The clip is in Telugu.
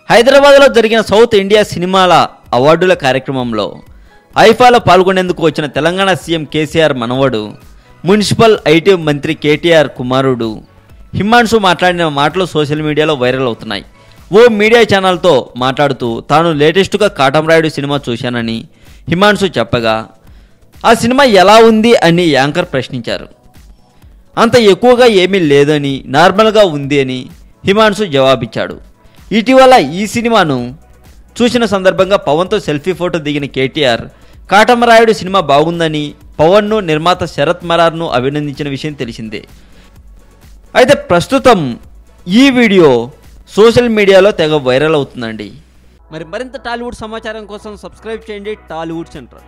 హైదరాబాద్లో జరిగిన సౌత్ ఇండియా సినిమాల అవార్డుల కార్యక్రమంలో ఐఫాలో పాల్గొనేందుకు వచ్చిన తెలంగాణ సీఎం కేసీఆర్ మనవడు, మున్సిపల్ ఐటీ మంత్రి కేటీఆర్ కుమారుడు హిమాన్షు మాట్లాడిన మాటలు సోషల్ మీడియాలో వైరల్ అవుతున్నాయి. ఓ మీడియా ఛానల్తో మాట్లాడుతూ తాను లేటెస్ట్గా కాటమరాయుడు సినిమా చూశానని హిమాన్షు చెప్పగా, ఆ సినిమా ఎలా ఉంది అని యాంకర్ ప్రశ్నించారు. అంత ఎక్కువగా ఏమీ లేదని, నార్మల్గా ఉంది అని హిమాన్షు జవాబిచ్చాడు. ఇటీవల ఈ సినిమాను చూసిన సందర్భంగా పవన్తో సెల్ఫీ ఫోటో దిగిన కేటీఆర్ కాటమరాయుడు సినిమా బాగుందని పవన్ను, నిర్మాత శరత్ మరార్ను అభినందించిన విషయం తెలిసిందే. అయితే ప్రస్తుతం ఈ వీడియో సోషల్ మీడియాలో తెగ వైరల్ అవుతుందండి. మరింత టాలీవుడ్ సమాచారం కోసం సబ్స్క్రైబ్ చేయండి టాలీవుడ్ సెంటర్.